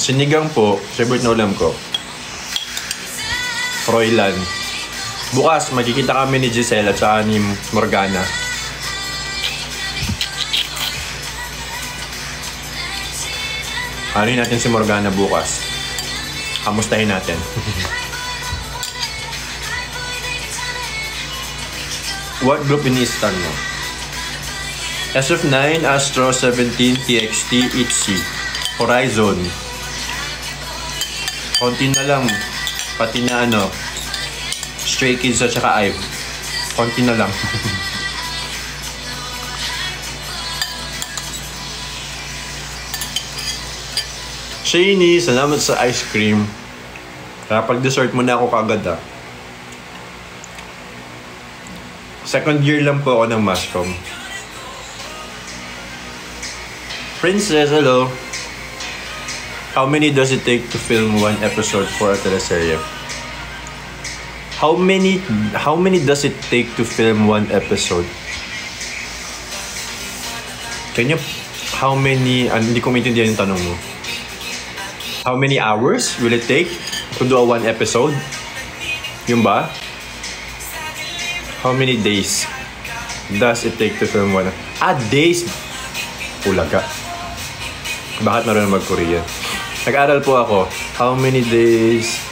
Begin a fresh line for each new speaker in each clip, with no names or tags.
Sinigang po, favorite na ulam ko. Froilan. Bukas, magkikita kami ni Giselle at saka ni Morgana. Haluin natin si Morgana bukas. Kamustahin natin. What group iniistan mo? SF9, Astro 17, TXT, ITZY, Horizon. Konti na lang. Pati na Stray Kids at saka IVE. Konti na lang. Shani, salamat sa ice cream. Kapag dessert mo na ako kagad Second year lang po ako ng Mascom. Princess, hello. How many does it take to film one episode for a teleserye? How many does it take to film one episode? How many, hindi ko maintindihan yung tanong mo. How many hours will it take to do a one episode? Yung ba? How many days does it take to film one? Days! Ulaga. Bakit marunong mag-Korean? Nag-aral po ako. How many days?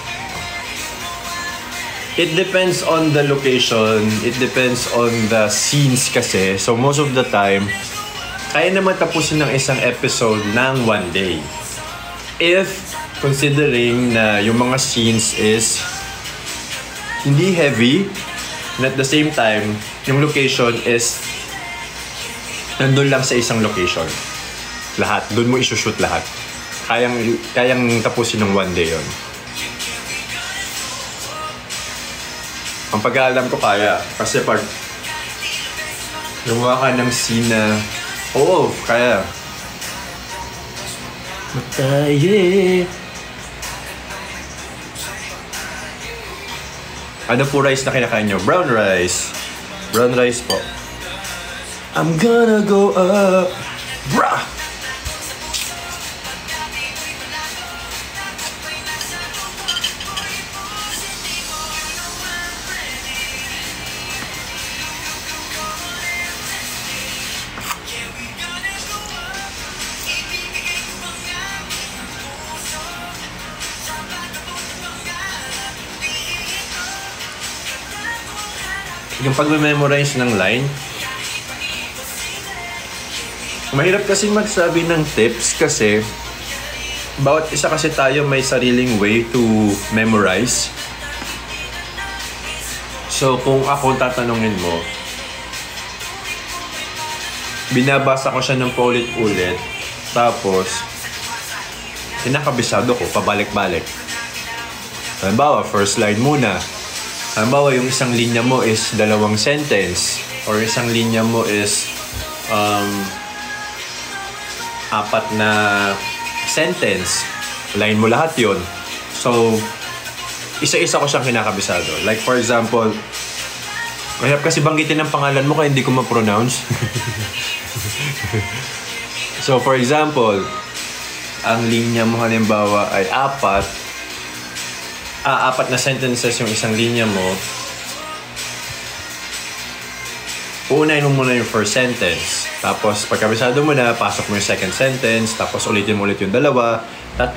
It depends on the location. It depends on the scenes kasi. So most of the time, kaya naman tapusin ng isang episode ng one day. If considering na yung mga scenes is hindi heavy, and at the same time, yung location is nandun lang sa isang location. Lahat. Doon mo isushoot lahat. Kayang tapusin ng one day yon. Ang pag-aalam ko kaya. Kasi pag gumawa ka ng scene na kaya. Mataye. Ano po rice na kinakain nyo? Brown rice. Brown rice po. I'm gonna go up. Brah! Yung pag-memorize ng line, mahirap kasi magsabi ng tips kasi bawat isa kasi tayo may sariling way to memorize. So kung ako tatanungin mo, binabasa ko siya ng paulit-ulit, tapos kinakabisado ko, pabalik-balik. Halimbawa, first line muna. Halimbawa, yung isang linya mo is 2 sentence or isang linya mo is 4 na sentence. Line mo lahat yon. So, isa-isa ko siyang kinakabisado. Like for example, mahirap kasi banggitin ang pangalan mo kaya hindi ko ma-pronounce. So, for example, ang linya mo halimbawa ay 4 na sentences yung isang linya mo. Uunahin mo muna yung first sentence. Tapos, pagkabisado mo na, pasok mo yung second sentence. Tapos, ulitin mo ulit yung 2, 3.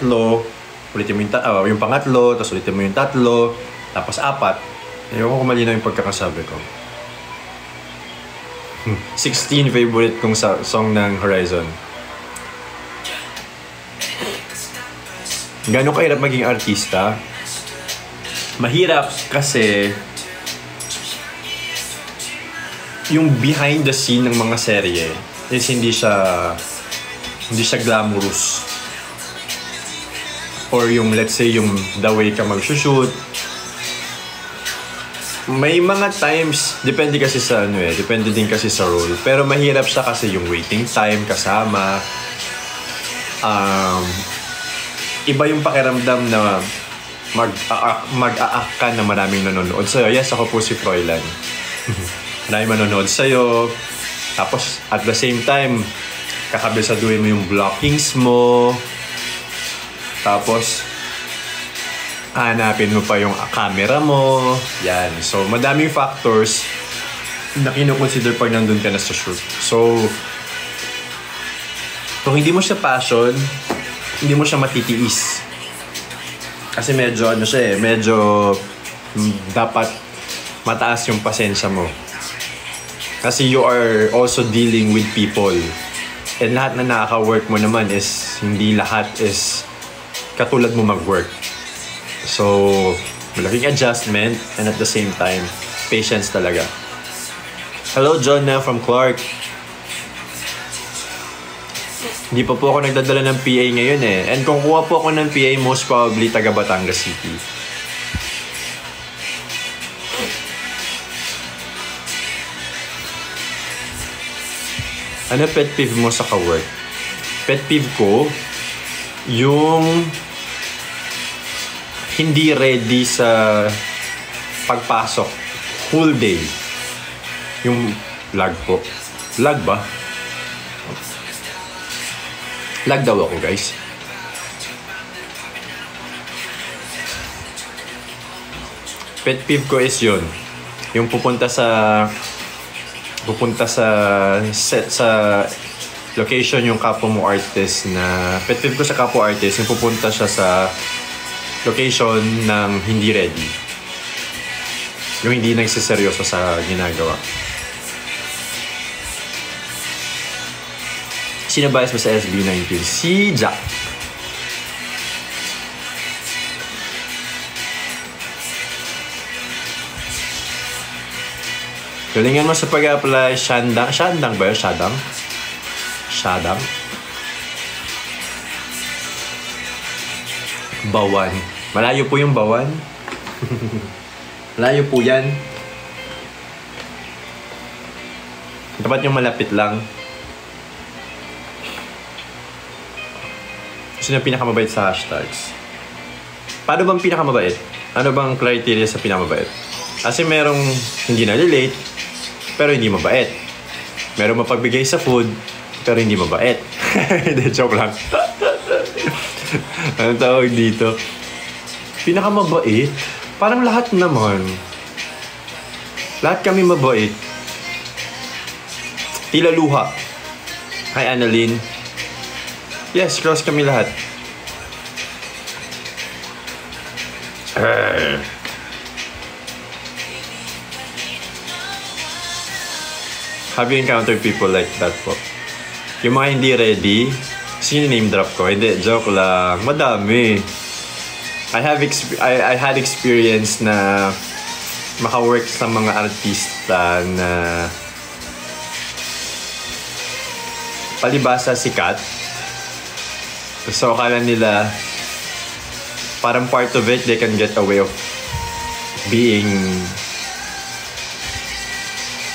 Ulitin mo yung pangatlo. Tapos, ulitin mo yung 3. Tapos, 4. Ayoko kung malinaw yung pagkakasabi ko. 16 favorite kong song ng Horizon. Gano'n kahirap maging artista? Mahirap kasi yung behind the scene ng mga serye is hindi siya glamorous. Or yung let's say yung the way ka mag-shoot. May mga times depende kasi sa depende din kasi sa role. Pero mahirap siya kasi yung waiting time kasama. Iba yung pakiramdam na mag-a-act ka na maraming nanonood sa'yo. Yes, ako po si Froilan. Maraming manonood sa'yo. Tapos, at the same time, kakabisaduhin mo yung blockings mo. Tapos, hanapin mo pa yung camera mo. Yan. So, madaming factors na kinukonsider pag nandun ka na sa shoot. So, kung hindi mo siya passion, hindi mo siya matitiis. Kasi medyo, dapat mataas yung pasensya mo. Kasi you are also dealing with people. And lahat na nakaka-work mo naman is, hindi lahat is katulad mo mag-work. So, malaking adjustment and at the same time, patience talaga. Hello, John na from Clark. Hindi pa po ako nagdadala ng PA ngayon eh. And kung kuha po ako ng PA, most probably taga Batangas City. Ano pet peeve mo sa ka-work? Pet peeve ko, yung hindi ready sa pagpasok. Full day. Yung lag po. Lag ba? Lag daw ako, guys. Pet peeve ko is yun. Yung pupunta sa set sa location yung kapwa mo artist na pet peeve ko sa kapwa artist yung pupunta siya sa location ng hindi ready. Yung hindi nagsiseryoso sa ginagawa. Sino bias mo sa SB19? Si Jack. Galingan mo sa pag-apply. Shandang ba yun? Shadang? Bawan. Malayo po yung Bawan. Malayo po yan. Dapat yung malapit lang. Sino yung pinakamabait sa hashtags? Paano bang pinakamabait? Ano bang criteria sa pinakamabait? Kasi merong hindi nalilate, pero hindi mabait. Merong mapagbigay sa food, pero hindi mabait. Hindi, joke lang. Anong tawag dito? Pinakamabait? Parang lahat naman. Lahat kami mabait. Tila Luha. Hi, Annalyn. Yes, close kami lahat. Have you encountered people like that po? Yung mga hindi ready, sino name drop ko? Hindi, joke lang. Madami. I had experience na maka-work sa mga artista na palibasa sikat. So, akala nila parang part of it, they can get away of being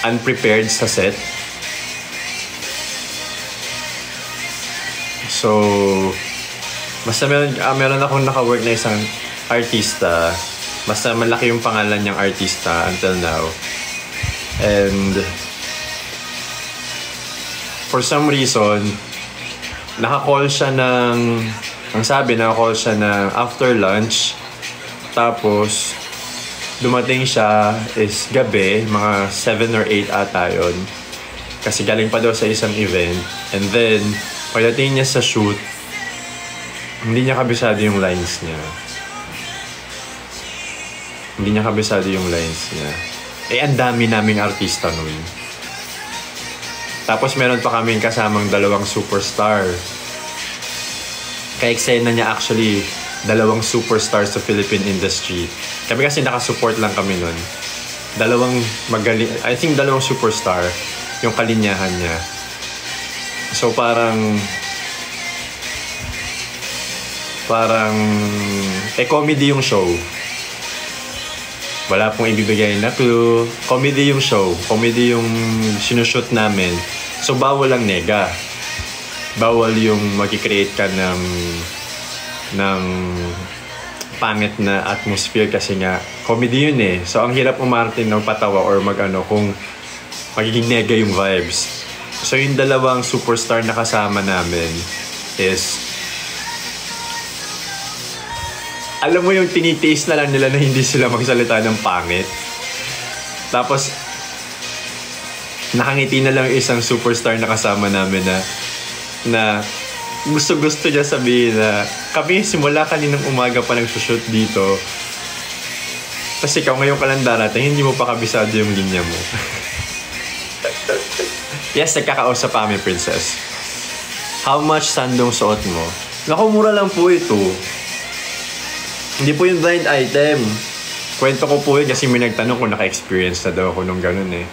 unprepared sa set. So, basta meron akong naka-work na isang artista. Basta malaki yung pangalan niyang artista until now. And for some reason, naka-call siya naka-call siya ng after lunch. Tapos, dumating siya is gabi, mga 7 or 8 ata yun. Kasi galing pa daw sa isang event. And then, pagdating niya sa shoot, hindi niya kabisado yung lines niya. Eh, ang dami naming artista nun. Tapos meron pa kaming kasamang 2 superstar. Ka-eksena niya actually 2 superstars sa Philippine industry. Kami kasi nakasupport lang kami nun. 2 magaling, I think 2 superstar yung kalinyahan niya. So parang comedy yung show. Wala pong ibibigay na clue. Comedy yung show. Comedy yung sinushoot namin. So, bawal ang nega. Bawal yung mag-create ka ng pangit na atmosphere kasi nga comedy yun eh. So, ang hirap umarte ng patawa or kung magiging nega yung vibes. So, yung 2 superstar na kasama namin is Alam mo yung tinitiis na lang nila na hindi sila magsalita ng pangit. Tapos, nakangiti na lang isang superstar na kasama namin na gusto niya sabihin na kami simula kaninang umaga pa nag-shoot dito. Kasi ikaw ngayon ka lang darating, hindi mo pa kabisado yung linya mo. Yes, nagkakausap pa kami, princess. How much sandong suot mo? Naku, mura lang po ito. Hindi po yung blind item. Kwento ko po yun kasi may nagtanong kung naka-experience na daw ako nung ganun eh.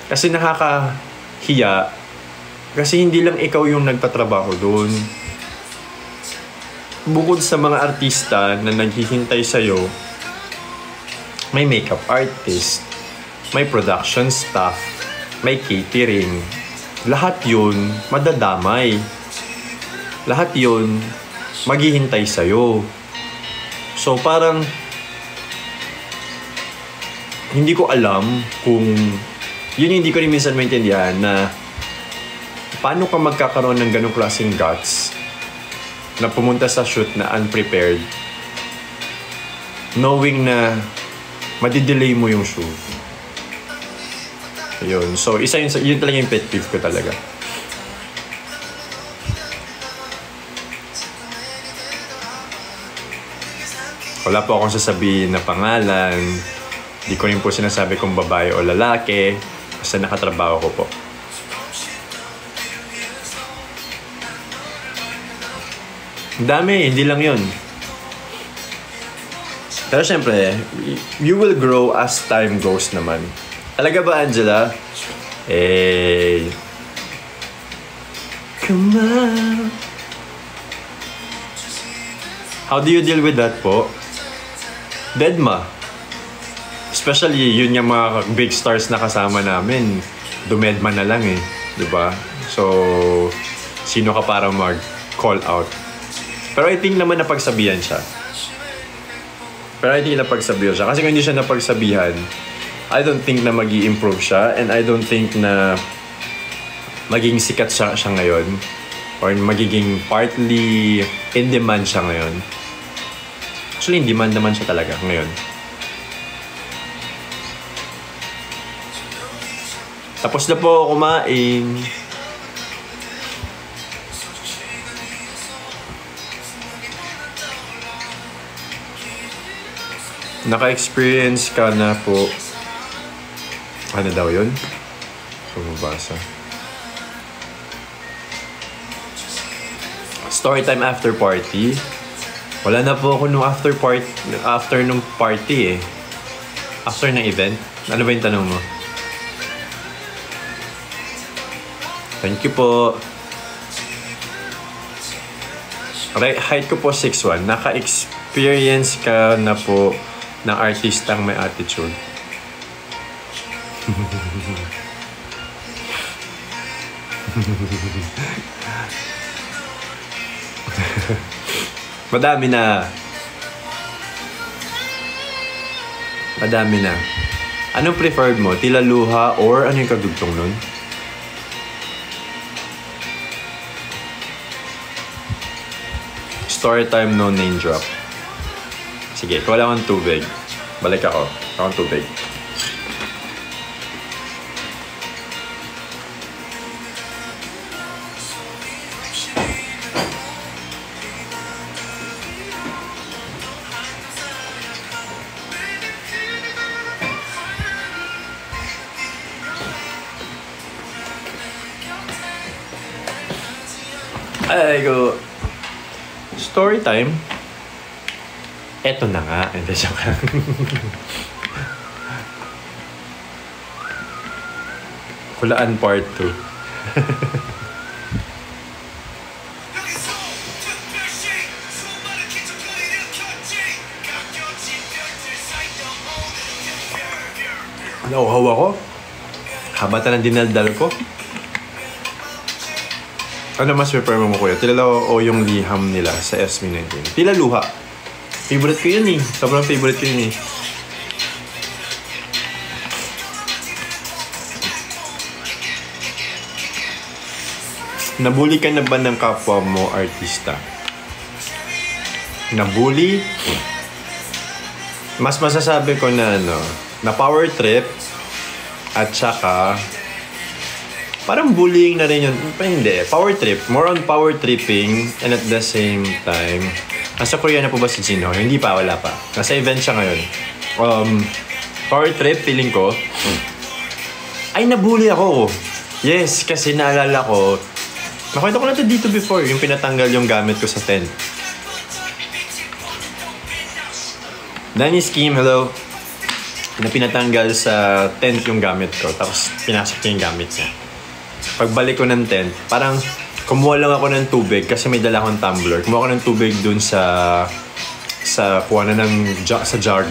Kasi nakakahiya. Kasi hindi lang ikaw yung nagtatrabaho doon. Bukod sa mga artista na naghihintay sa'yo, may makeup artist, may production staff, may catering. Lahat yun madadamay. Lahat yun maghihintay sa'yo. So parang hindi ko alam kung yun hindi ko rin minsan maintindihan na paano ka magkakaroon ng ganong klaseng guts na pumunta sa shoot na unprepared knowing na madidelay mo yung shoot. Yun. So yun talaga yung pet peeve ko talaga. Wala po akong sasabihin na pangalan. Di ko rin po sinasabi kung babae o lalaki. Basta nakatrabaho ko po. Dami, hindi lang yun. Pero syempre, you will grow as time goes naman. Talaga ba, Angela? Come on. How do you deal with that po? Deadma. Especially yun yung mga big stars na kasama namin. Dumedma na lang eh. Diba? So, sino ka para mag-call out? Pero I think naman napagsabihan siya. Kasi kung hindi siya napagsabihan, I don't think na mag-i-improve siya and I don't think na magiging sikat siya ngayon or magiging partly in demand siya ngayon. Actually, in demand naman siya talaga ngayon. Tapos na po kumain. Naka-experience ka na po. Ano daw yun? Sumabasa. Storytime after party. Wala na po ako nung after nung party eh. After ng event. Ano ba yung tanong mo? Thank you po. Height ko po 6'1". Naka-experience ka na po ng artistang may attitude. Madami na. Anong preferred mo? Tila luha or ano yung kagugtong nun? Story time, no name drop. Sige, kuha lang akong tubig. Balik ako. Akong tubig. Ay, go. Story time. Eto na nga. Hindi siya ka. Hulaan part 2. Nauhaw ako. Habata ng dinaldal ko. Ano mas prefer mo kuya? Tila o yung liham nila sa SB19? Tila luha. Favorite ko yun eh. Sobrang favorite ko yun eh. Nabuli ka na ba ng kapwa mo artista? na-bully. Mas masasabi ko na na power trip at saka parang bullying na rin yun. Hindi. Power trip. More on power tripping and at the same time nasa Korea na po ba si Jinho? Hindi pa, wala pa. Nasa event siya ngayon. Power trip, feeling ko ay nabully ako. Yes, kasi naalala ko nakwento ko na ito dito before, yung pinatanggal yung gamit ko sa tent. Danny Scheme, hello. Na pinatanggal sa tent yung gamit ko, tapos pinasok niya yung gamit niya. Pagbalik ko ng tent, parang kumuha lang ako ng tubig kasi may dala akong tumbler. Kumuha ko ng tubig dun sa kuha na ng sa jar.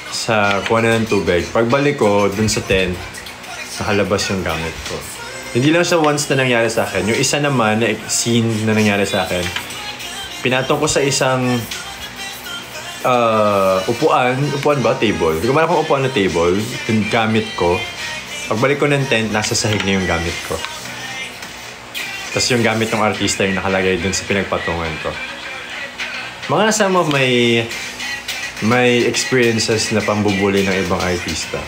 Sa kuha na ng tubig. Pagbalik ko dun sa tent, nakalabas yung gamit ko. Hindi lang siya once na nangyari sa akin. Yung isa naman na scene na nangyari sa akin, pinatong ko sa isang upuan ba? Table. Hindi ko man akong upuan na table. Yung gamit ko. Pagbalik ko ng tent, nasa sahig na yung gamit ko. Tapos yung gamit ng artista yung nakalagay dun sa pinagpatungan ko. Mga some of my experiences na pambubuli ng ibang artista.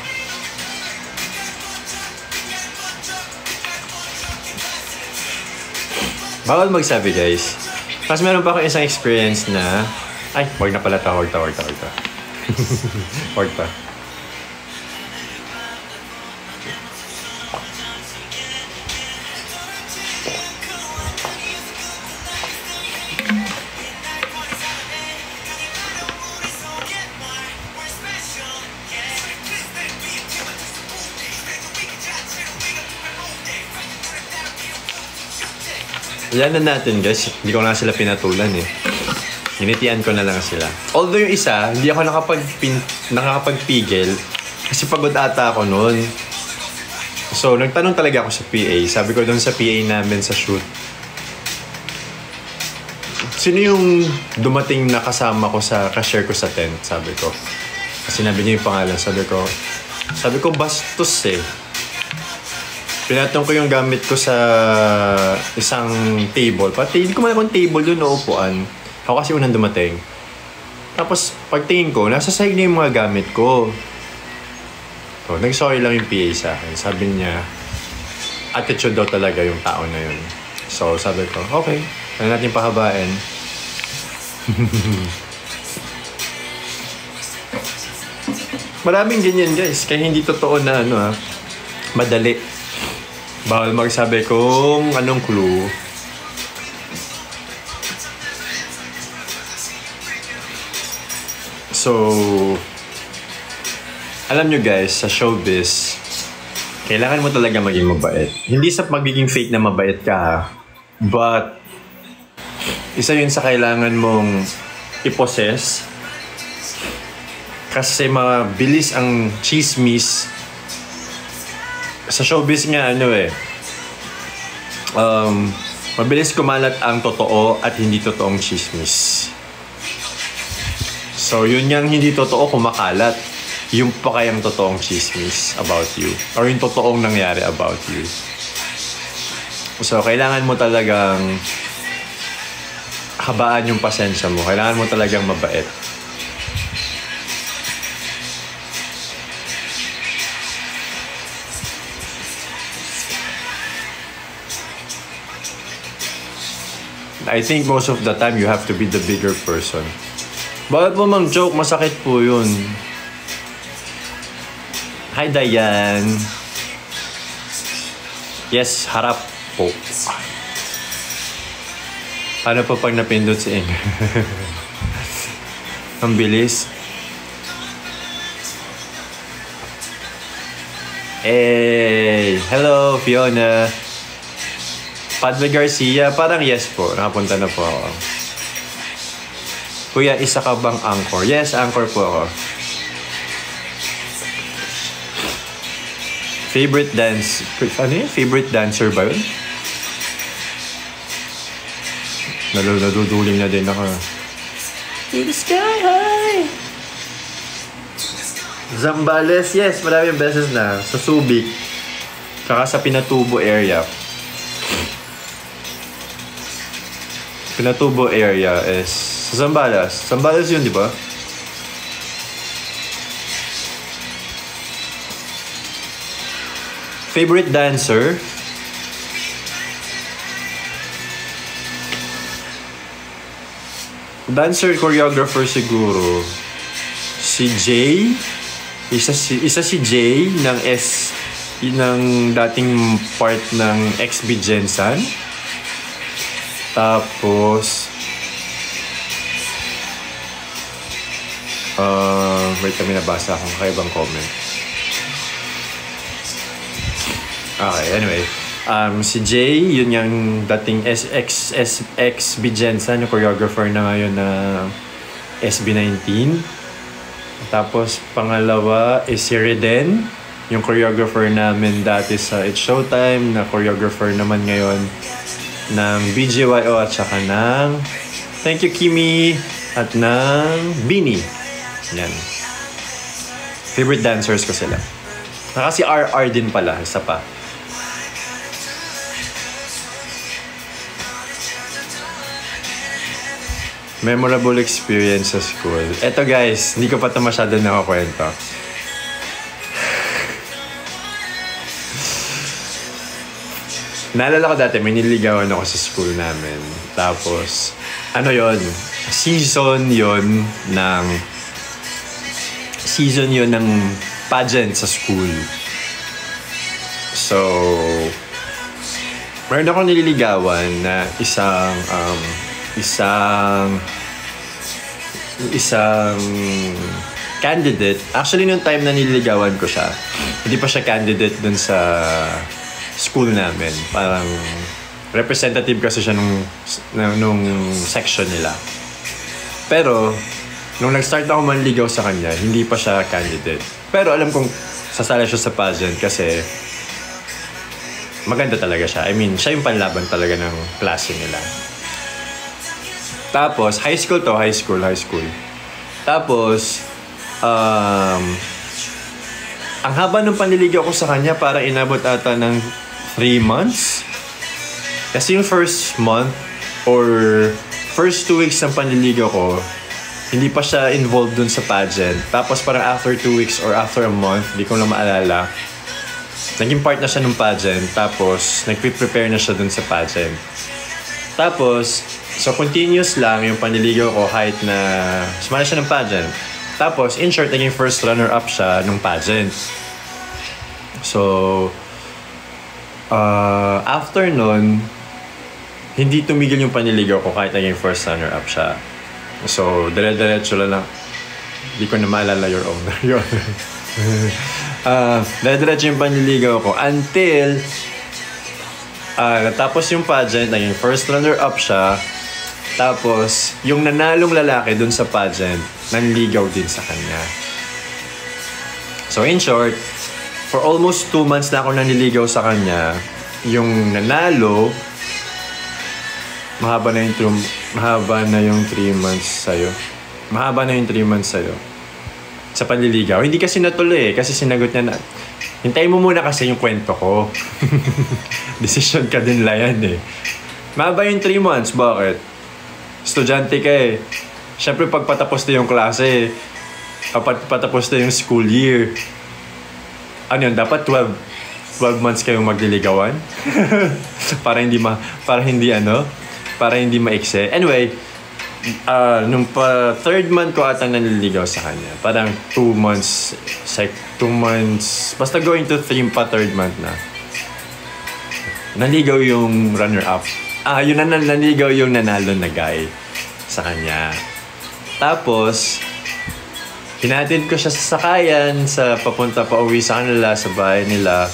Bawal magsabi, guys. Tapos meron pa ako isang experience na ay, wag na pala ta. Wag pa. Yan na natin, guys. Hindi ko na sila pinatulan eh. Ginitian ko na lang sila. Although yung isa, hindi ako nakakapagpigil kasi pagod ata ako noon. So, nagtanong talaga ako sa PA. Sabi ko doon sa PA namin sa shoot, sino yung dumating na kasama ko sa cashier ko sa tent? Sabi ko. Kasi sinabi niya yung pangalan. Sabi ko, bastos eh. Pinatong ko yung gamit ko sa isang table. Pati hindi ko man akong table doon o upuan. Ako kasi unang dumating. Tapos pagtingin ko, nasa sahig na yung mga gamit ko. So, nag-sorry lang yung PA sa akin. Sabi niya, attitude daw talaga yung tao na yun. So sabi ko, okay. Ano natin pahabain? Maraming ganyan, guys. Kaya hindi totoo na madali. Bawal magsabi kung anong clue. So, alam nyo guys, sa showbiz, kailangan mo talaga maging mabait. Hindi sa magiging fake na mabait ka ha. But, isa yun sa kailangan mong i-possess. Kasi mabilis ang chismis. Sa showbiz nga mabilis kumalat ang totoo at hindi totoong chismis. So yun yung hindi totoo kumakalat, yung pa kayang totoong chismis about you or yung totoong nangyari about you. So kailangan mo talagang habaan yung pasensya mo. Kailangan mo talagang mabait. I think most of the time you have to be the bigger person. Bakit po mang joke? Masakit po yun. Hi Diane. Yes, harap po. Ano pa pag napindot si Ing? Ang bilis. Hey! Hello, Fiona. Padre Garcia, parang yes po. Nakapunta na po ako. Kuya, isa ka bang anchor? Yes, anchor po ako. Favorite dance? Ano yun? Favorite dancer ba yun? Naduduling na din ako. To the sky high! Zambales, yes. Maraming beses na. Sa Subic. Tsaka sa Pinatubo area. Pinatubo area is sa Zambales. Zambales yun, di ba? Favorite dancer? Dancer, choreographer siguro. Si Jay. Isa si Jay ng dating part ng XB Jensen. Tapos wait, kami nabasa akong kakaibang comment. Okay, anyway. Si Jay, yun yung dating XB Jensen, yung choreographer na ngayon na SB19. Tapos pangalawa is si Reden, yung choreographer namin dati sa It's Showtime, na choreographer naman ngayon ng BGYO at saka ng Thank You Kimi at ng Bini. Yan. Favorite dancers ko sila. Si RR din pala, isa pa. Memorable experience sa school. Eto guys, hindi ko pa ito masyado nakakwento. Naalala ko dati, may nililigawan ako sa school namin. Tapos, season yon ng pageant sa school. So, meron akong nililigawan na isang candidate. Actually, nung time na nililigawan ko siya, hindi pa siya candidate dun sa school namin. Parang representative kasi siya nung section nila. Pero, nung nag-start ako manligaw sa kanya, hindi pa siya candidate. Pero alam kong sasali siya sa pageant kasi maganda talaga siya. I mean, siya yung panlaban talaga ng klase nila. Tapos, high school. Tapos, ang haba ng panliligaw ko sa kanya, parang inabot ata ng 3 months. Kasi yung first month or first 2 weeks ng panliligaw ko, hindi pa siya involved dun sa pageant. Tapos parang after 2 weeks or after a month, hindi ko na maalala, naging part na siya ng pageant. Tapos, nag-prepare na siya dun sa pageant. Tapos, so continuous lang yung panliligaw ko kahit na sumali siya ng pageant. Tapos, in short, naging first runner-up siya ng pageant. So, after nun, hindi tumigil yung panliligaw ko kahit naging first runner-up siya. So, dire-diretso lang. Hindi ko na maalala your owner. Dire-diretso yung panliligaw ko until natapos yung pageant, naging first runner-up siya. Tapos, yung nanalong lalaki dun sa pageant, nanligaw din sa kanya. So, in short, for almost 2 months na ako nanliligaw sa kanya. Yung nanalo, mahaba na yung 3 months sa'yo. Mahaba na yung 3 months sa'yo. Sa panliligaw. Hindi kasi natuloy kasi sinagot niya na, hintayin mo muna kasi yung kwento ko. Decision ka din la yan eh. Mahaba yung 3 months, bakit? Estudyante ka eh. Siyempre pag patapos na yung klase, patapos na yung school year, ano yun, dapat 12 months kayong magliligawan? para hindi maikse. Anyway, nung third month ko atang nanliligaw sa kanya. Parang 2 months, basta going to 3 pa third month na. Naligaw yung runner-up. Naligaw yung nanalo na guy sa kanya. Tapos, hinatid ko siya sa sakayan sa papunta pa uwi sa kanila, sa bahay nila.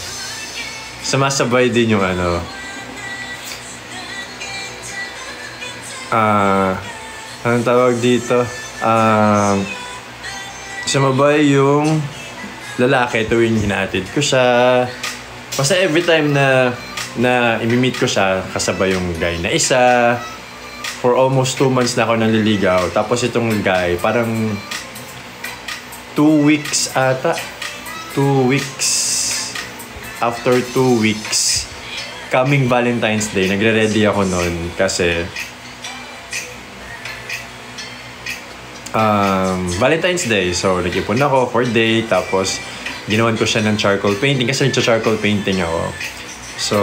Sumasabay din yung anong tawag dito? Sumabay yung lalaki tuwing hinatid ko siya. Basta every time na i-meet ko siya, kasabay yung guy na isa. For almost 2 months na ako nanliligaw. Tapos itong guy, parang 2 weeks ata. 2 weeks. After 2 weeks, coming Valentine's Day, nagre-ready ako noon kasi Valentine's Day. So, nag-ipon ako for day. Tapos, ginawan ko siya ng charcoal painting kasi nag-charcoal painting ako. So,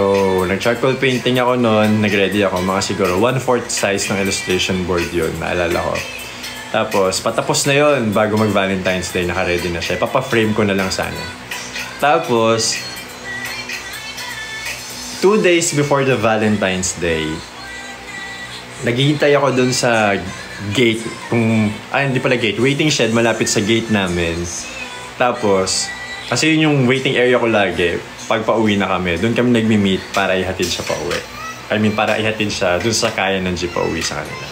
nag-charcoal painting ako noon. Nag-ready ako. Mga siguro 1/4 size ng illustration board yun. Naalala ko. Tapos, patapos na yon bago mag-Valentine's Day. Naka-ready na siya. Papa-frame ko na lang sana. Tapos, 2 days before the Valentine's Day, naghihintay ako dun sa gate. Hindi pala gate. Waiting shed malapit sa gate namin. Tapos, kasi yun yung waiting area ko lagi. Pag pauwi na kami, dun kami nagmi-meet para ihatid siya pauwi. Para ihatid siya dun sa kaya ng jeep pauwi sa kanila.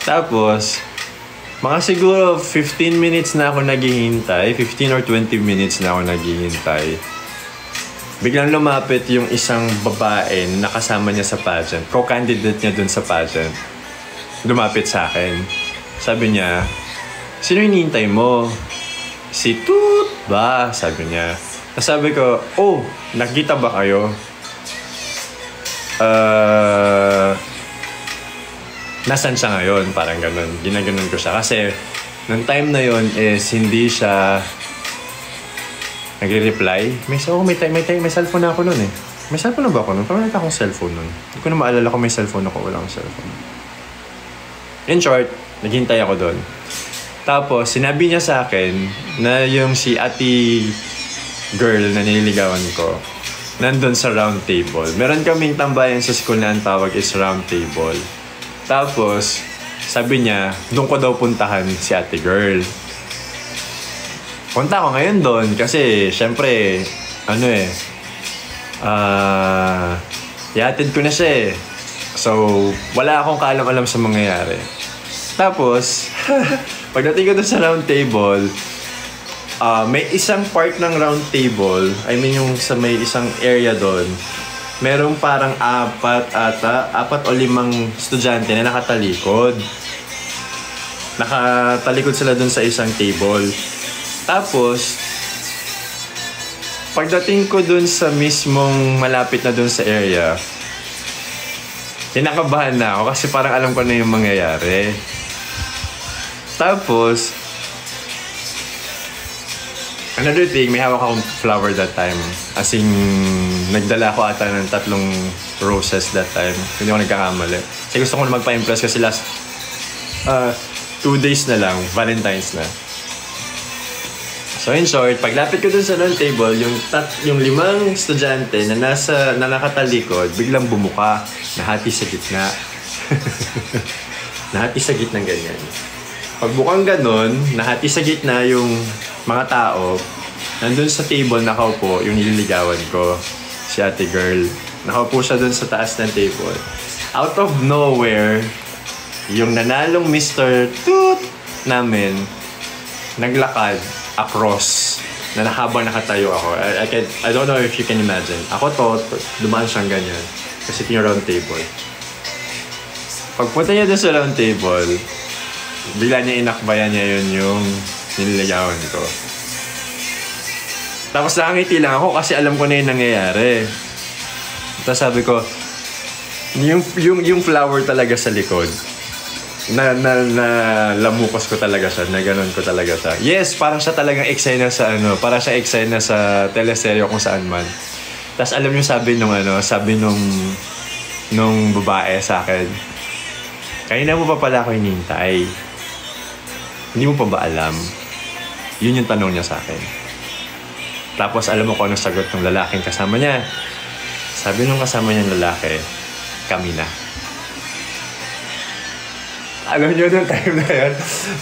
Tapos, mga siguro 15 minutes na ako naghihintay. 15 or 20 minutes na ako naghihintay. Biglang lumapit yung isang babae na kasama niya sa pageant. Co-candidate niya dun sa pageant. Lumapit sa akin. Sabi niya, sino hinihintay mo? Si Toot ba? Sabi niya. Sabi ko, oh, nakita ba kayo? Nasaan siya ngayon? Parang ganun. Ginaganon ko siya. Kasi, nung time na yon is hindi siya nagre-reply. May cellphone na ako nun eh. May cellphone na ba ako nun? Parang nagka akong cellphone nun. Hindi ko na maalala kung may cellphone ako. Wala akong cellphone. In short, naghintay ako doon. Tapos, sinabi niya sa akin na yung si ati girl na nililigawan ko, nandun sa round table. Meron kaming tambayan sa school na ang tawag is round table. Tapos, sabi niya, doon ko daw puntahan si ati girl. Punta ako ngayon doon kasi, syempre, ihatid ko na siya eh. So, wala akong kaalam-alam sa mangyayari. Tapos, pagdating ko doon sa round table, may isang part ng round table, yung sa may isang area doon, merong parang 4 o 5 estudyante na nakatalikod. Nakatalikod sila doon sa isang table. Tapos, pagdating ko doon sa mismong malapit na doon sa area, kinakabahan na ako kasi parang alam ko na yung mangyayari. Tapos, another thing, may hawak akong flower that time. As in, nagdala ko ata ng 3 roses that time. Hindi ako nagkakamali. Kasi gusto ko na magpa-impress kasi last 2 days na lang, Valentine's na. So in short, paglapit ko dun sa round table, yung 5 estudyante na nakatalikod, biglang bumuka, nahati sa gitna. Nahati sa gitna ganyan. Pagbukang ganon, nahati sa gitna yung mga tao, nandun sa table nakaupo yung nililigawan ko, si ate girl. Nakaupo siya dun sa taas ng table. Out of nowhere, yung nanalong Mr. Toot namin, naglakad across na habang nakatayo ako. I don't know if you can imagine. Ako dumaan siyang ganyan. Kasi ito yung round table. Pagpunta niya doon sa round table, bigla niya inakbayan niya yun yung nililigawan ko. Tapos nakangiti lang ako kasi alam ko na yung nangyayari. Tapos sabi ko, yung flower talaga sa likod, na lamukos ko talaga siya, na ganun ko talaga siya. Yes, parang siya talagang eksena sa parang siya eksena sa teleserye kung saan man. Tapos alam niyo sabi nung babae sa akin, kanina mo pa pala ako hinintay. Hindi mo pa ba alam? Yun yung tanong niya sa akin. Tapos alam mo kung anong sagot ng lalaking kasama niya. Sabi nung kasama niya lalaki, kami na. Alam niyo nung time na yan,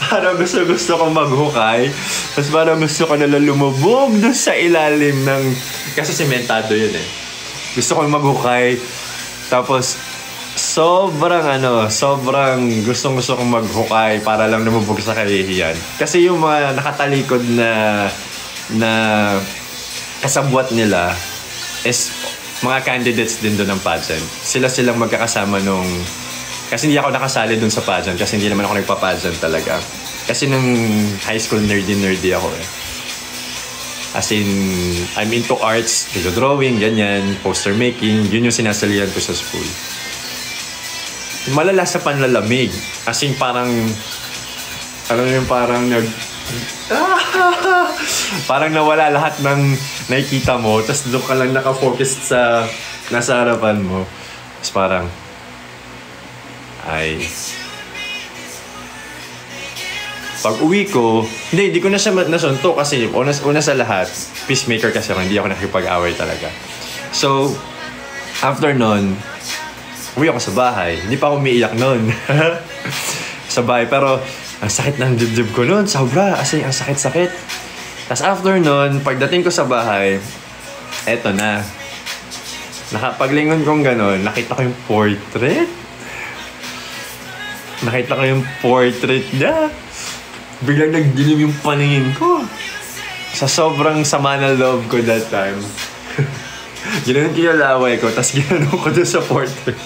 parang gusto kong maghukay. Tapos parang gusto ko nalang lumubog doon sa ilalim ng... Kasi sementado yun eh. Gusto kong maghukay. Tapos sobrang gustong kong maghukay para lang lumubog sa kahihiyan. Kasi yung mga nakatalikod na kasabwat nila is mga candidates din doon ng pageant. Silang magkakasama nung... Kasi hindi ako nakasali dun sa pageant kasi hindi naman ako nagpa-pageant talaga. Kasi nung high school, nerdy ako eh. As in, I'm into arts, drawing, ganyan, poster making, yun yung sinasalihan ko sa school. Malala sa panlalamig. As in, parang Alam mo yung parang parang nawala lahat ng nakikita mo, tapos doon ka lang nakafocus sa nasa harapan mo. Tapos parang, pag uwi ko, hindi ko na siya nasunto kasi una sa lahat, peacemaker kasi ako, hindi ako nakipag-away talaga. So, after nun, uwi ako sa bahay. Hindi pa ako umiiyak nun. Sa bahay, pero ang sakit ng dibdib ko nun, sobra, as in, ang sakit-sakit. Tapos after nun, pagdating ko sa bahay, eto na. Paglingon kong gano'n, nakita ko yung portrait. Nakita ko yung portrait niya. Biglang nagdilim yung paningin ko. Sa sobrang sama ng loob ko that time. Ginanon ko yung laway ko, tapos ginanon ko doon sa portrait.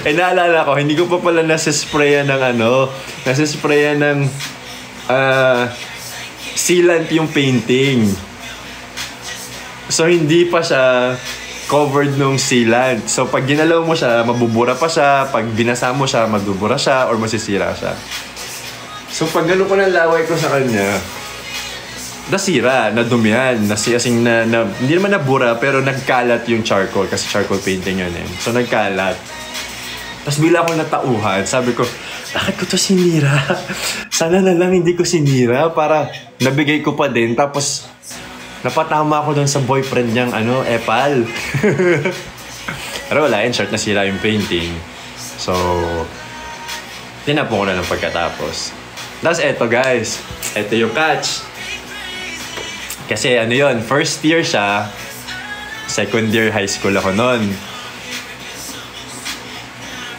Naalala ko, hindi ko pa pala nasisprayan ng sealant yung painting. So, hindi pa siya covered nung sealant. So, pag ginalaw mo siya, mabubura pa siya. Pag binasa mo siya, magbubura siya or masisira siya. So, pag gano'n ko ng laway ko sa kanya, nasira, nadumihan, hindi naman nabura, pero nagkalat yung charcoal, kasi charcoal painting yun eh. So, nagkalat. Tapos bila ako natauhan, sabi ko, bakit ko to sinira? Sana na lang hindi ko sinira para nabigay ko pa din. Tapos, napatama ako doon sa boyfriend niyang, epal. Pero wala, in short, nasira yung painting. So, tinapon ko na ng pagkatapos. Tapos eto guys, eto yung catch. Kasi yun, first year siya, second year high school ako nun.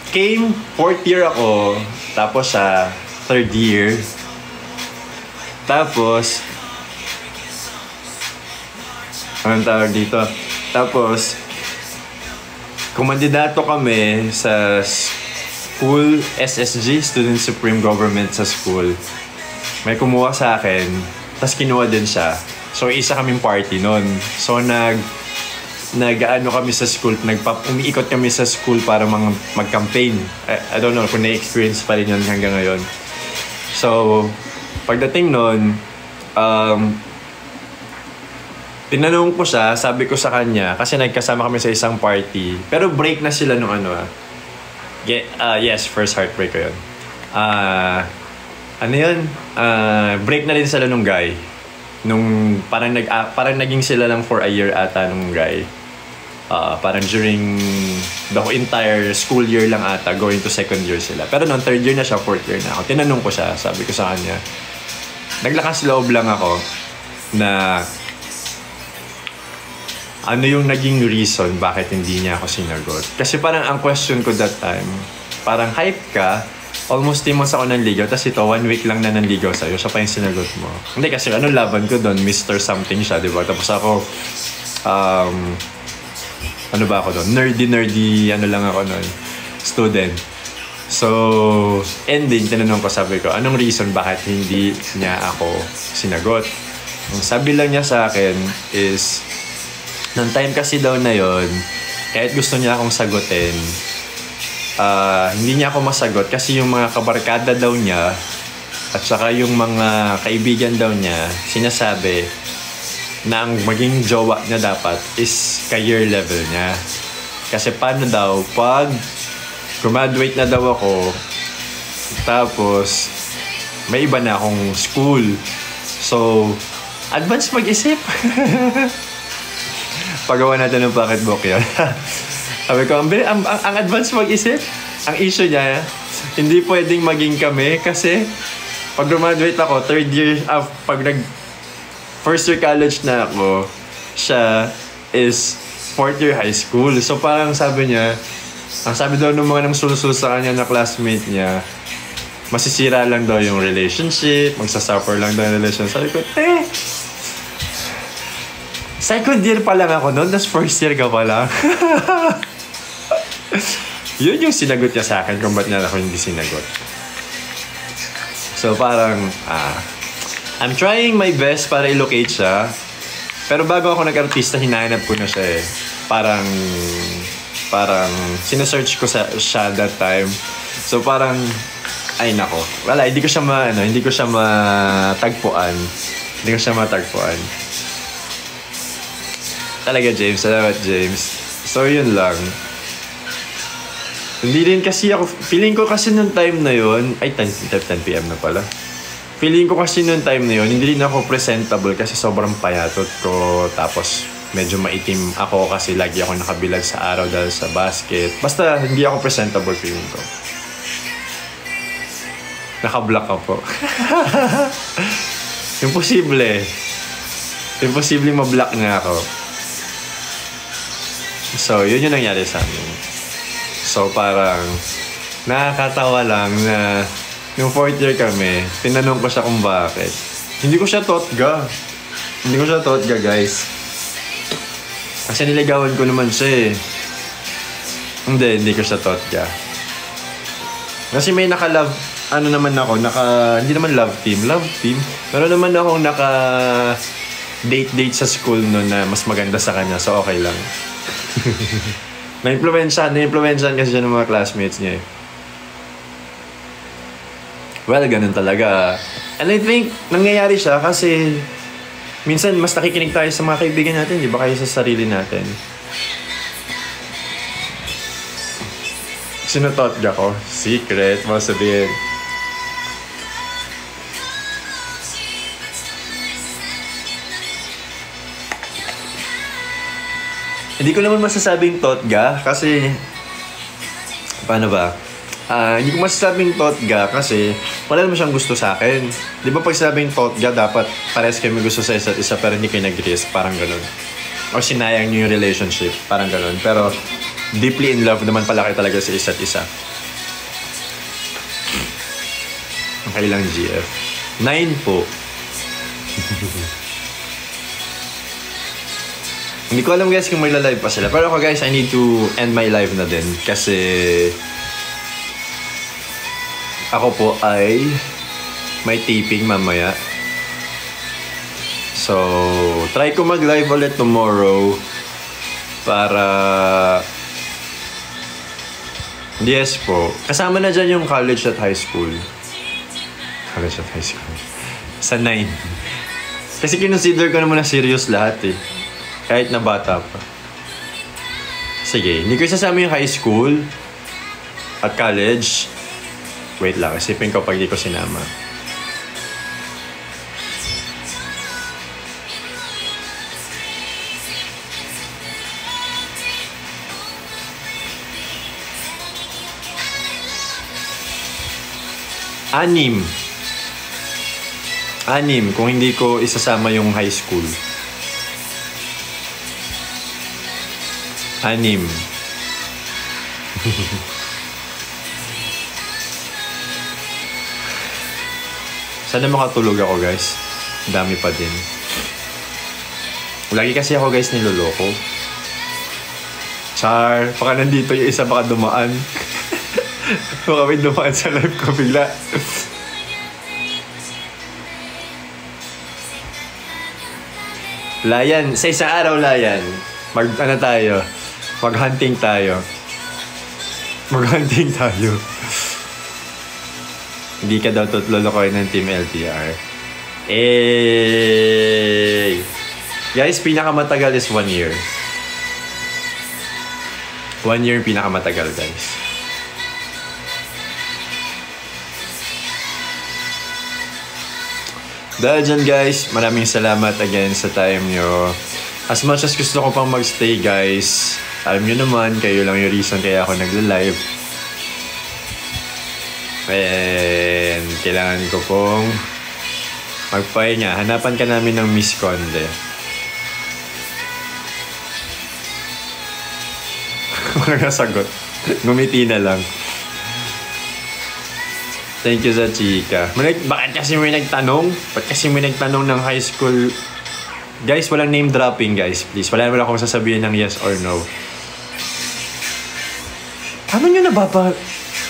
Came, fourth year ako, tapos sa third year. Tapos, anong tawag dito? Tapos, kumandidato kami sa school, SSG, Student Supreme Government sa school. May kumuha sa akin, tapos kinuha din siya. So, isa kaming party nun. So, nag-ano kami sa school, umiikot kami sa school para mag-campaign. I don't know kung na-experience pa rin yun hanggang ngayon. So, pagdating nun, tinanong ko siya, sabi ko sa kanya, kasi nagkasama kami sa isang party, pero break na sila nung yes, first heartbreak ko yun. Break na rin sila nung guy. Parang naging sila lang for a year ata nung guy. Parang during the entire school year lang ata, going to second year sila. Pero noong third year na siya, fourth year na ako. Tinanong ko siya, sabi ko sa kanya, naglakas loob lang ako na ano yung naging reason bakit hindi niya ako sinagot. Kasi parang ang question ko that time, parang hype ka, almost 3 months ako nanligaw, tapos ito, 1 week lang na nanligaw sa'yo, siya pa yung sinagot mo. Hindi, kasi laban ko doon, Mr. Something siya, diba? Tapos ako, ano ba ako doon? Nerdy, lang ako noon. Student. So, ending, tinanong ko, sabi ko, anong reason bakit hindi niya ako sinagot? Ang sabi lang niya sa akin is, nung time kasi daw na yon, kahit gusto niya akong sagutin, hindi niya ako masagot kasi yung mga kabarkada daw niya at saka yung mga kaibigan daw niya, sinasabi na ang maging jowa niya dapat is ka-year level niya. Kasi paano daw, pag graduate na daw ako, tapos may iba na akong school. So, advance mag-isip. Pagawa natin ng pocketbook yun. Sabi ko, ang advance mag-isip, ang issue niya, hindi pwedeng maging kami kasi pag graduate ako, third year, pag first year college na ako, siya is fourth year high school. So parang sabi niya, ang sabi daw ng mga nangsulsul sa kanya na classmate niya, masisira lang daw yung relationship, magsasuffer lang daw yung relationship. Sabi ko, second year pa lang ako noon, tas first year ka pa lang. Yun yung sinagot niya sa akin kung ba't niya ako hindi sinagot. So parang, I'm trying my best para i-locate siya. Pero bago ako nag-artista, hinahanap ko na siya eh. Parang sinesearch ko siya that time. So parang, Ay nako. Wala, hindi ko siya matagpuan. Talaga, James. Salamat, James. So, yun lang. Hindi rin kasi ako, feeling ko kasi nung time na yun, ay 10 p.m. na pala. Feeling ko kasi nung time na yun, hindi rin ako presentable kasi sobrang payatot ko. Tapos, medyo maitim ako kasi lagi ako nakabilag sa araw dahil sa basket. Basta, hindi ako presentable feeling ko. Naka-block ako. Imposible. Imposible ma-block nga ako. So, yun yung nangyari sa amin. So, parang nakakatawa lang na yung 4th year kami, tinanong ko siya kung bakit. Hindi ko siya totga, guys. Kasi niligawan ko naman siya eh. Hindi ko siya totga. Kasi may naka-love, hindi naman love team. Pero naman akong date sa school no na mas maganda sa kanya. So, okay lang. Na-influensyahan kasi siya ng mga classmates niya eh. Well, ganun talaga. And I think, nangyayari siya kasi minsan mas nakikinig tayo sa mga kaibigan natin, di ba? Kaya sa sarili natin. Sinutotga ko. Secret, mo sabihin. Hindi ko naman masasabing totga kasi paano ba? Hindi ko masasabing totga kasi wala naman siyang gusto sa akin. Di ba pag sabing totga, dapat pares kayo may gusto sa isa't isa pero hindi kayo nag-risk, parang ganun. O sinayang niyo yung relationship, parang ganun. Pero deeply in love naman pala kayo talaga sa isa't isa. Okay lang, GF. 9 po. Hindi ko alam guys kung magla-live pa sila. Pero ako guys, I need to end my live na din. Kasi ako po ay may taping mamaya. So, try ko mag-live ulit tomorrow para yes po. Kasama na dyan yung college at high school. Sa 9. Kasi kinonsider ko naman na serious lahat eh. Kahit na bata pa. Sige, hindi ko isasama yung high school at college. Wait lang, isipin ko pag di ko sinama. Anim kung hindi ko isasama yung high school. 6. Sana makatulog ako guys. Dami pa din. Lagi kasi ako guys niloloko. Char, baka nandito yung isa baka dumaan. Baka may dumaan sa live ko bigla. Layan, sa isang araw Layan. Mag-hunting tayo. Hindi ka daw tutlolokoy ng Team LTR. Guys, pinakamatagal is 1 year. 1 year pinakamatagal, guys. Dahil dyan, guys, maraming salamat again sa time nyo. As much as gusto ko pang magstay, guys, alam nyo naman, kayo lang yung reason kaya ako nagla-live. And kailangan ko pong magpahinga. Hanapan ka namin ng Miss Conde. Mga sagot. Ngumiti na lang. Thank you sa chika. Bakit kasi may nagtanong? Bakit kasi may nagtanong ng high school? Guys, walang name dropping, guys. Please, wala naman akong sasabihin ng yes or no. Paano nyo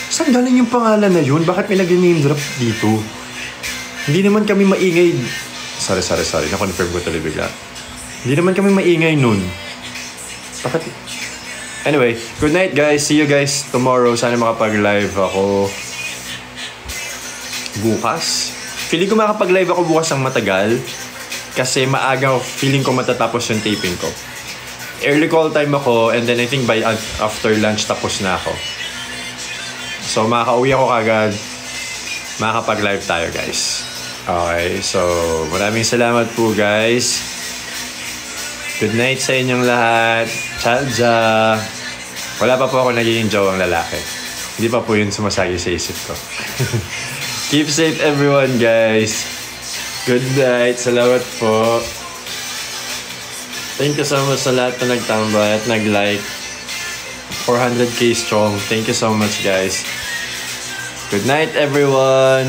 saan galing yung pangalan na yun? Bakit may nag-name drop dito? Hindi naman kami maingay. Sorry. Na-confirm ko tuloy bigla. Hindi naman kami maingay nun. Bakit? Anyway, good night guys. See you guys tomorrow. Sana makapag-live ako. bukas. Feeling ko makapag-live ako bukas ng matagal. Kasi maaga feeling ko matatapos yung taping ko. Early call time ako and then I think by after lunch tapos na ako. So makaka-uwi ako kagad. Makakapag-live tayo guys. Okay, so maraming salamat po guys. Good night sa inyong lahat. Chalja. Wala pa po ako nagiging jowang lalaki. Hindi pa po yun sumasagi sa isip ko. Keep safe everyone guys. Good night. Salamat po. Thank you so much sa lahat na nagtambay at nag-like. 400k strong. Thank you so much guys. Good night everyone.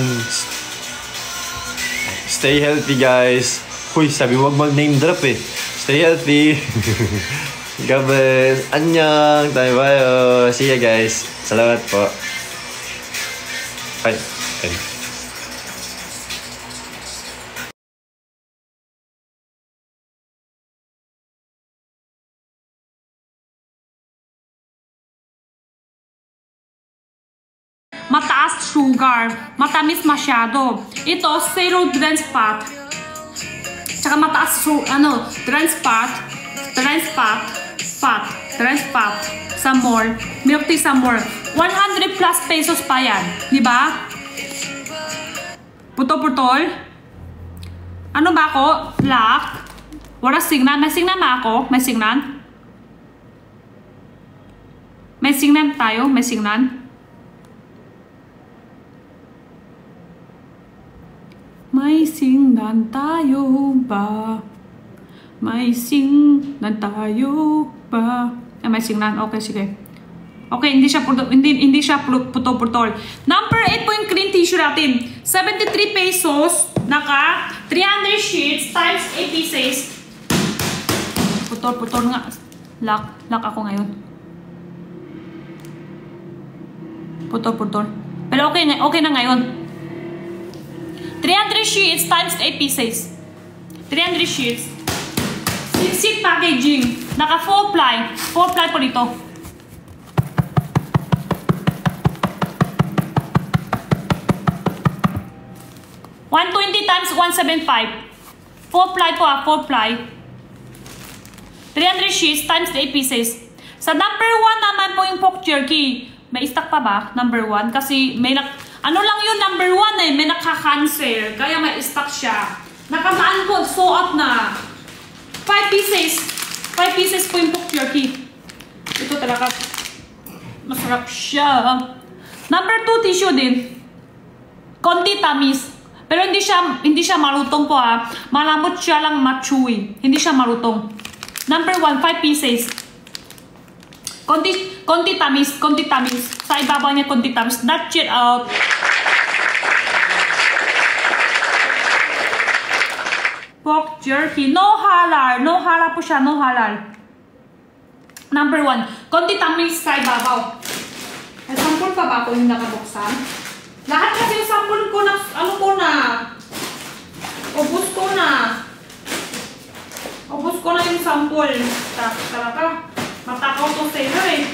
Stay healthy guys. Uy, sabi wag mag-name drop eh. Stay healthy. Gabi. Annyeong. Tayo bayo. See ya guys. Salamat po. Bye. Bye.
Mataas sugar, matamis masyado. Ito, zero trans fat. Tsaka mataas trans fat. Some more. Milk tea some more. 100 plus pesos pa yan. Diba? Putol-putol. Ano ba ako? Black. Wala signan. May signan ba ako? May signan? May signan tayo? May signan? May singnan tayo ba? May singnan tayo ba? May singnan. Okay, sige. Okay, hindi siya putol-putol. Number 8 po yung clean tissue natin. 73 pesos. Naka 300 sheets times 8 pieces. Putol-putol nga. Lock ako ngayon. Putol-putol. Pero okay na ngayon. 300 sheets times 8 pieces. 300 sheets. 6 packaging. Naka 4 ply. 4 ply po dito. 120 times 175. 4 ply po 4 ply. 300 sheets times 8 pieces. Sa number 1 naman po yung pork jerky. May stock pa ba? Number 1? Kasi may ano lang yun, number 1 eh, may nakaka-cancel. Kaya may stock siya. Nakamaan po, so up na. 5 pieces. 5 pieces po yung pork jerky. Ito talaga. Masarap siya. Number 2, tissue din. Konti tamis. Pero hindi siya marutong po ha. Malambot siya lang machewy. Hindi siya marutong. Number 1, 5 pieces. Konti tamis. Sa ibabaw niya konti tamis. Not it out. Pork jerky. No halal. No halal po siya. No halal. Number 1. Konti tamis sa ibabaw. May sample pa ba ako yung nakabuksan? Lahat kasi yung sample ko na, ubus ko na yung sample. Talaga, matakaw to seller eh.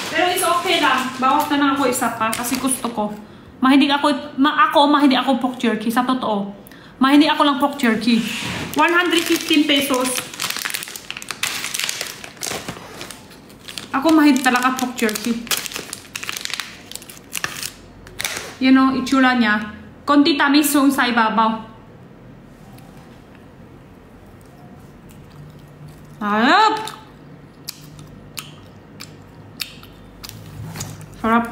Pero it's okay lang. Bawas na lang ako isa pa kasi gusto ko. Mahilig ako pork jerky. Sa totoo. Mahilig ako lang pork jerky. 115 pesos. Ako mahilig talaga pork jerky. Yan o, itsura niya. Konti tamis yung sa ibabaw. Sarap! Sarap.